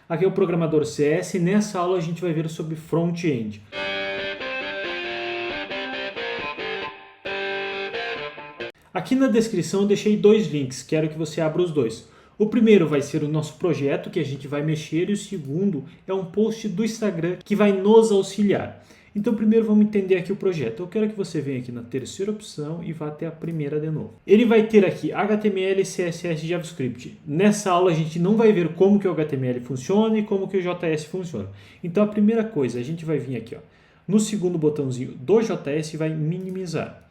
Aqui é o Programador CS e nessa aula a gente vai ver sobre front-end. Aqui na descrição eu deixei dois links, quero que você abra os dois. O primeiro vai ser o nosso projeto que a gente vai mexer e o segundo é um post do Instagram que vai nos auxiliar. Então primeiro vamos entender aqui o projeto. Eu quero que você venha aqui na terceira opção e vá até a primeira de novo. Ele vai ter aqui HTML, CSS e JavaScript. Nessa aula a gente não vai ver como que o HTML funciona e como que o JS funciona. Então a primeira coisa, a gente vai vir aqui, ó, no segundo botãozinho do JS e vai minimizar.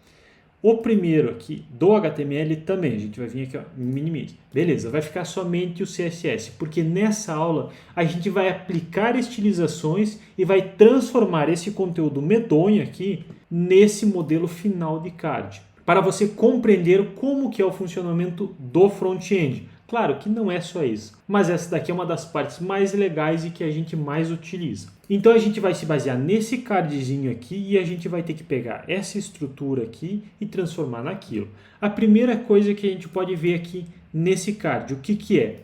O primeiro aqui do HTML também, a gente vai vir aqui, ó, minimize. Beleza, vai ficar somente o CSS, porque nessa aula a gente vai aplicar estilizações e vai transformar esse conteúdo medonho aqui nesse modelo final de card, para você compreender como que é o funcionamento do front-end. Claro que não é só isso, mas essa daqui é uma das partes mais legais e que a gente mais utiliza. Então a gente vai se basear nesse cardzinho aqui e a gente vai ter que pegar essa estrutura aqui e transformar naquilo. A primeira coisa que a gente pode ver aqui nesse card, o que que é?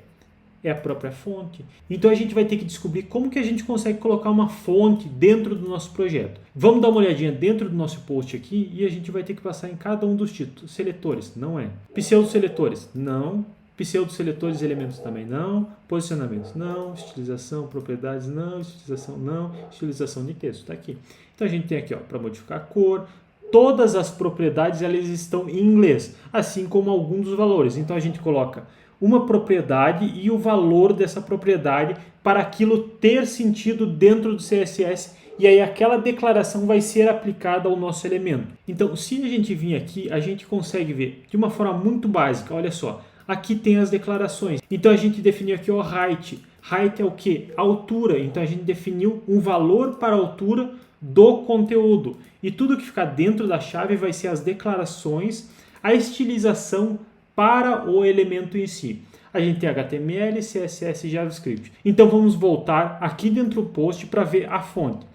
É a própria fonte. Então a gente vai ter que descobrir como que a gente consegue colocar uma fonte dentro do nosso projeto. Vamos dar uma olhadinha dentro do nosso post aqui e a gente vai ter que passar em cada um dos títulos. Seletores, não é. Pseudo-seletores, não. Pseudo-seletores e elementos também não. Posicionamentos não. Estilização, propriedades não. Estilização não. Estilização de texto está aqui. Então a gente tem aqui para modificar a cor. Todas as propriedades elas estão em inglês, assim como alguns dos valores. Então a gente coloca uma propriedade e o valor dessa propriedade para aquilo ter sentido dentro do CSS e aí aquela declaração vai ser aplicada ao nosso elemento. Então se a gente vir aqui, a gente consegue ver de uma forma muito básica, olha só. Aqui tem as declarações. Então a gente definiu aqui o height. Height é o que? Altura. Então a gente definiu um valor para a altura do conteúdo. E tudo que ficar dentro da chave vai ser as declarações, a estilização para o elemento em si. A gente tem HTML, CSS e JavaScript. Então vamos voltar aqui dentro do post para ver a fonte.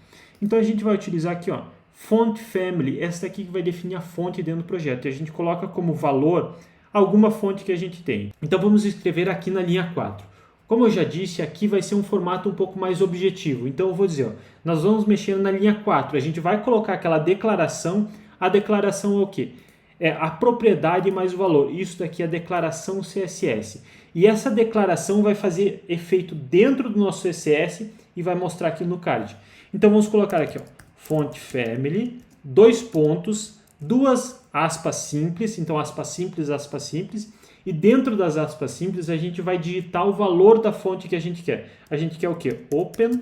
Então a gente vai utilizar aqui, ó, font family. Essa daqui que vai definir a fonte dentro do projeto. E a gente coloca como valor alguma fonte que a gente tem. Então vamos escrever aqui na linha 4. Como eu já disse, aqui vai ser um formato um pouco mais objetivo. Então eu vou dizer, ó, nós vamos mexer na linha 4. A gente vai colocar aquela declaração. A declaração é o quê? É a propriedade mais o valor. Isso daqui é a declaração CSS. E essa declaração vai fazer efeito dentro do nosso CSS e vai mostrar aqui no card. Então vamos colocar aqui, ó, font family, dois pontos, duas aspas simples, então aspas simples, e dentro das aspas simples a gente vai digitar o valor da fonte que a gente quer. A gente quer o quê? Open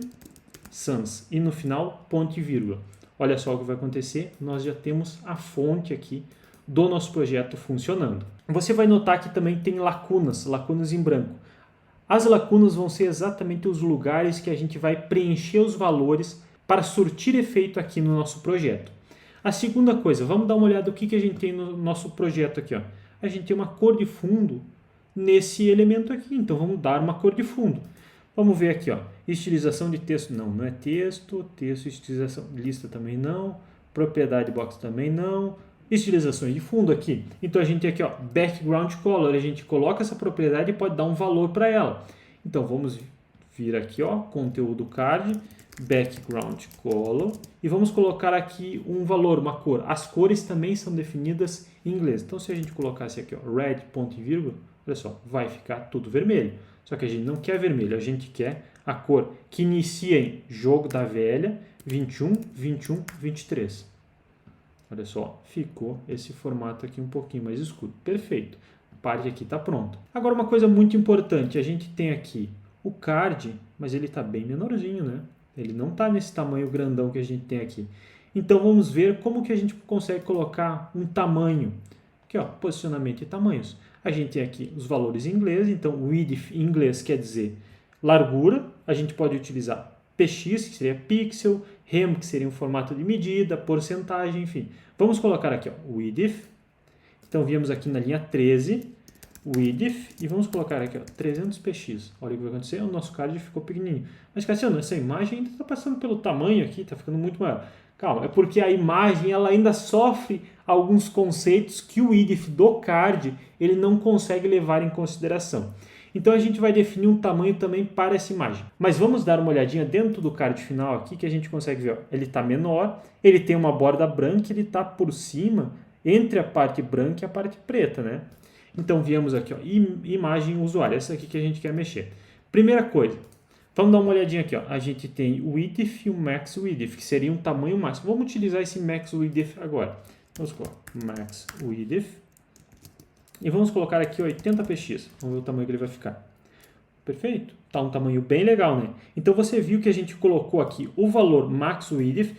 sans, e no final ponto e vírgula. Olha só o que vai acontecer, nós já temos a fonte aqui do nosso projeto funcionando. Você vai notar que também tem lacunas em branco. As lacunas vão ser exatamente os lugares que a gente vai preencher os valores para surtir efeito aqui no nosso projeto. A segunda coisa, vamos dar uma olhada no que a gente tem no nosso projeto aqui, ó. A gente tem uma cor de fundo nesse elemento aqui, então vamos dar uma cor de fundo. Vamos ver aqui, ó, estilização de texto, não é texto, estilização, lista também não, propriedade box também não, estilizações de fundo aqui. Então a gente tem aqui, ó, background color, a gente coloca essa propriedade e pode dar um valor para ela. Então vamos vir aqui, ó, conteúdo card, background color, e vamos colocar aqui um valor, uma cor. As cores também são definidas em inglês. Então se a gente colocasse aqui, ó, red, ponto e vírgula, olha só, vai ficar tudo vermelho. Só que a gente não quer vermelho, a gente quer a cor que inicia em jogo da velha, 21, 21, 23. Olha só, ficou esse formato aqui um pouquinho mais escuro. Perfeito. A parte aqui está pronta. Agora uma coisa muito importante, a gente tem aqui o card, mas ele está bem menorzinho, né? Ele não está nesse tamanho grandão que a gente tem aqui. Então vamos ver como que a gente consegue colocar um tamanho. Aqui, ó, posicionamento e tamanhos. A gente tem aqui os valores em inglês, então width em inglês quer dizer largura. A gente pode utilizar px, que seria pixel, rem, que seria um formato de medida, porcentagem, enfim. Vamos colocar aqui, ó, width. Então viemos aqui na linha 13, width, e vamos colocar aqui, ó, 300px. Olha o que vai acontecer, o nosso card ficou pequenininho. Mas, Cassiano, essa imagem ainda está passando pelo tamanho aqui, está ficando muito maior. Calma, é porque a imagem ela ainda sofre alguns conceitos que o width do card ele não consegue levar em consideração. Então a gente vai definir um tamanho também para essa imagem. Mas vamos dar uma olhadinha dentro do card final aqui que a gente consegue ver. Ó, ele está menor, ele tem uma borda branca, ele está por cima, entre a parte branca e a parte preta, né? Então viemos aqui, ó, imagem usuário, essa aqui que a gente quer mexer. Primeira coisa, vamos dar uma olhadinha aqui, ó. A gente tem o width e o max width, que seria um tamanho máximo. Vamos utilizar esse max width agora. Vamos colocar max width. E vamos colocar aqui 80 px. Vamos ver o tamanho que ele vai ficar. Perfeito? Está um tamanho bem legal, né? Então você viu que a gente colocou aqui o valor max width.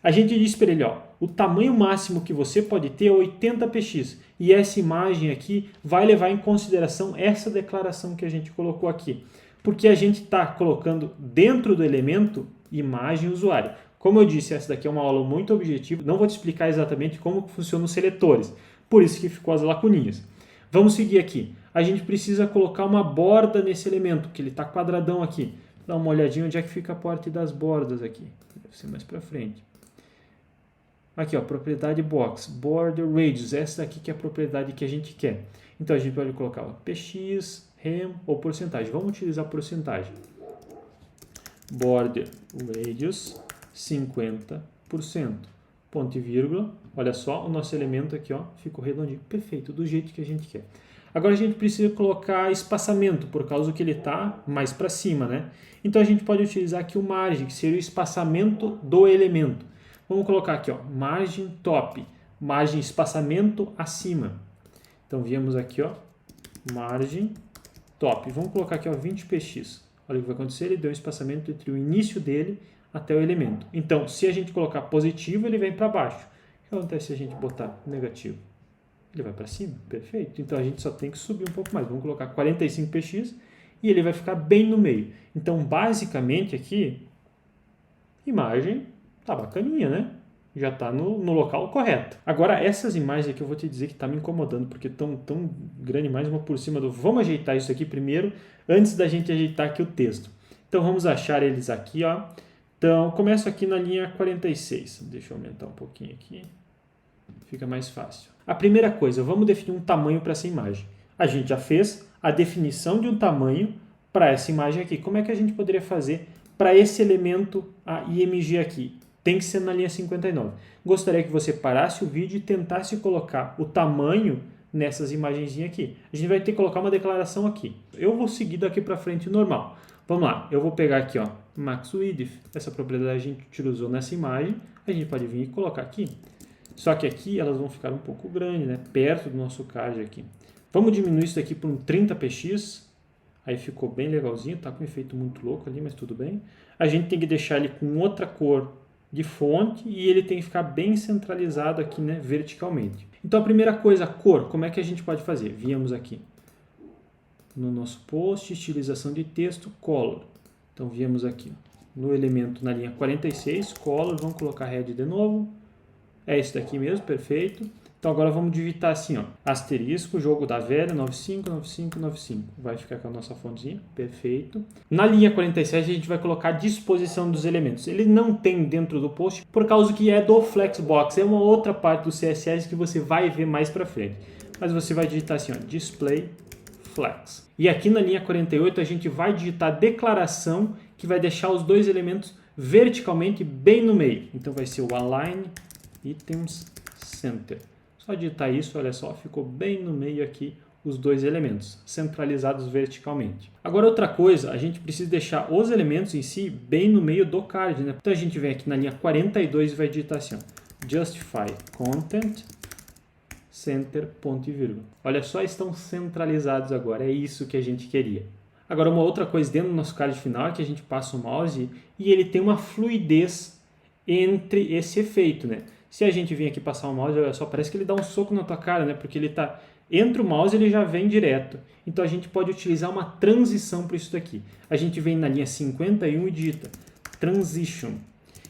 A gente disse para ele, ó, o tamanho máximo que você pode ter é 80 px. E essa imagem aqui vai levar em consideração essa declaração que a gente colocou aqui. Porque a gente está colocando dentro do elemento imagem usuário. Como eu disse, essa daqui é uma aula muito objetiva. Não vou te explicar exatamente como funcionam os seletores. Por isso que ficou as lacuninhas. Vamos seguir aqui. A gente precisa colocar uma borda nesse elemento, que ele está quadradão aqui. Dá uma olhadinha onde é que fica a parte das bordas aqui. Deve ser mais para frente. Aqui, ó, propriedade box, border radius. Essa daqui que é a propriedade que a gente quer. Então a gente pode colocar ó, px, rem ou porcentagem. Vamos utilizar porcentagem. Border radius 50%. Ponto e vírgula. Olha só, o nosso elemento aqui ó, ficou redondinho. Perfeito, do jeito que a gente quer. Agora a gente precisa colocar espaçamento, por causa que ele está mais para cima, né? Então a gente pode utilizar aqui o margem, que seria o espaçamento do elemento. Vamos colocar aqui, ó, margem top, margem espaçamento acima. Então viemos aqui, ó, margem top. Vamos colocar aqui, ó, 20 px. Olha o que vai acontecer, ele deu um espaçamento entre o início dele até o elemento. Então, se a gente colocar positivo, ele vem para baixo. O que acontece se a gente botar negativo? Ele vai para cima, perfeito. Então a gente só tem que subir um pouco mais. Vamos colocar 45 px e ele vai ficar bem no meio. Então, basicamente aqui, imagem tá bacaninha, né? Já tá no local correto. Agora, essas imagens aqui eu vou te dizer que tá me incomodando, porque estão tão grande mais uma por cima do... Vamos ajeitar isso aqui primeiro, antes da gente ajeitar aqui o texto. Então, vamos achar eles aqui, ó. Então, começo aqui na linha 46. Deixa eu aumentar um pouquinho aqui. Fica mais fácil. A primeira coisa, vamos definir um tamanho para essa imagem. A gente já fez a definição de um tamanho para essa imagem aqui. Como é que a gente poderia fazer para esse elemento a IMG aqui? Tem que ser na linha 59. Gostaria que você parasse o vídeo e tentasse colocar o tamanho nessas imagenzinhas aqui. A gente vai ter que colocar uma declaração aqui. Eu vou seguir daqui para frente normal. Vamos lá, eu vou pegar aqui, ó, max width. Essa propriedade a gente utilizou nessa imagem. A gente pode vir e colocar aqui. Só que aqui elas vão ficar um pouco grandes, né? Perto do nosso card aqui. Vamos diminuir isso daqui para um 30 px. Aí ficou bem legalzinho, tá com um efeito muito louco ali, mas tudo bem. A gente tem que deixar ele com outra cor de fonte e ele tem que ficar bem centralizado aqui, né, verticalmente. Então a primeira coisa, cor, como é que a gente pode fazer? Viemos aqui no nosso post, estilização de texto, color. Então viemos aqui no elemento na linha 46, color, vamos colocar red de novo. É esse daqui mesmo, perfeito. Então agora vamos digitar assim, ó, asterisco, jogo da velha, 959595. Vai ficar com a nossa fontezinha, perfeito. Na linha 47 a gente vai colocar a disposição dos elementos. Ele não tem dentro do post por causa que é do Flexbox. É uma outra parte do CSS que você vai ver mais para frente. Mas você vai digitar assim, ó, display flex. E aqui na linha 48 a gente vai digitar a declaração que vai deixar os dois elementos verticalmente bem no meio. Então vai ser o align items center. Só digitar isso, olha só, ficou bem no meio aqui os dois elementos, centralizados verticalmente. Agora outra coisa, a gente precisa deixar os elementos em si bem no meio do card, né? Então a gente vem aqui na linha 42 e vai digitar assim, ó, justify content center ponto e vírgula. Olha só, estão centralizados agora, é isso que a gente queria. Agora uma outra coisa dentro do nosso card final é que a gente passa o mouse e ele tem uma fluidez entre esse efeito, né? Se a gente vir aqui passar o mouse, olha só, parece que ele dá um soco na tua cara, né? Porque ele tá entre o mouse ele já vem direto. Então a gente pode utilizar uma transição para isso daqui. A gente vem na linha 51 e digita transition.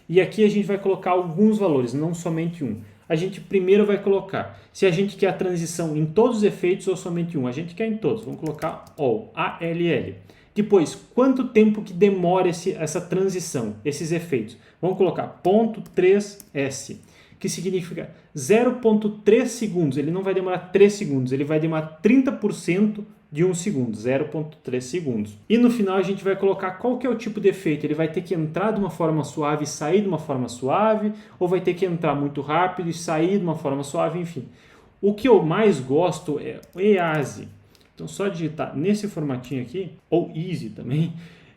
E aqui a gente vai colocar alguns valores, não somente um. A gente primeiro vai colocar se a gente quer a transição em todos os efeitos ou somente um. A gente quer em todos. Vamos colocar all, ALL. Depois, quanto tempo que demora essa transição, esses efeitos? Vamos colocar .3s. Que significa 0,3 segundos. Ele não vai demorar 3 segundos, ele vai demorar 30% de 1 segundo, 0,3 segundos. E no final a gente vai colocar qual que é o tipo de efeito. Ele vai ter que entrar de uma forma suave e sair de uma forma suave, ou vai ter que entrar muito rápido e sair de uma forma suave, enfim. O que eu mais gosto é o EASY. Então só digitar nesse formatinho aqui, ou Easy também,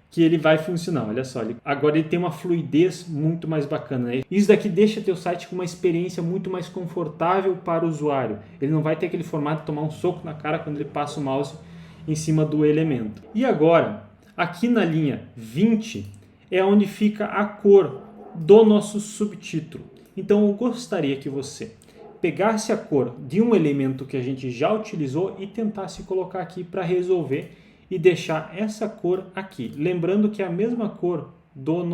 que ele vai funcionar. Olha só, agora ele tem uma fluidez muito mais bacana, né? Isso daqui deixa teu site com uma experiência muito mais confortável para o usuário. Ele não vai ter aquele formato de tomar um soco na cara quando ele passa o mouse em cima do elemento. E agora, aqui na linha 20, é onde fica a cor do nosso subtítulo. Então eu gostaria que você pegasse a cor de um elemento que a gente já utilizou e tentasse colocar aqui para resolver e deixar essa cor aqui. Lembrando que é a mesma cor das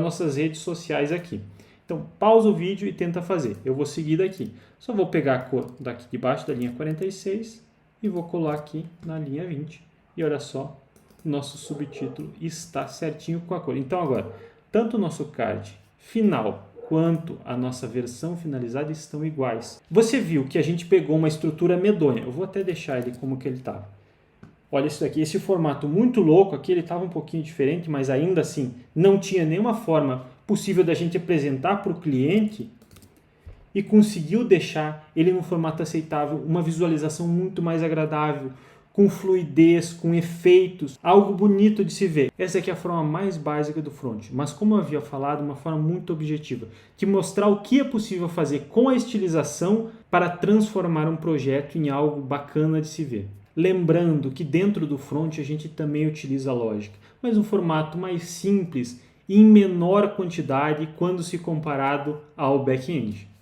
nossas redes sociais aqui. Então, pausa o vídeo e tenta fazer. Eu vou seguir daqui. Só vou pegar a cor daqui de baixo da linha 46 e vou colar aqui na linha 20. E olha só, nosso subtítulo está certinho com a cor. Então agora, tanto o nosso card final quanto a nossa versão finalizada estão iguais. Você viu que a gente pegou uma estrutura medonha. Eu vou até deixar ele como que ele estava. Olha isso daqui, esse formato muito louco aqui, ele estava um pouquinho diferente, mas ainda assim não tinha nenhuma forma possível da gente apresentar para o cliente e conseguiu deixar ele num formato aceitável, uma visualização muito mais agradável, com fluidez, com efeitos, algo bonito de se ver. Essa aqui é a forma mais básica do front, mas como eu havia falado, uma forma muito objetiva, que mostrar o que é possível fazer com a estilização para transformar um projeto em algo bacana de se ver. Lembrando que dentro do front a gente também utiliza a lógica, mas um formato mais simples e em menor quantidade quando se comparado ao back-end.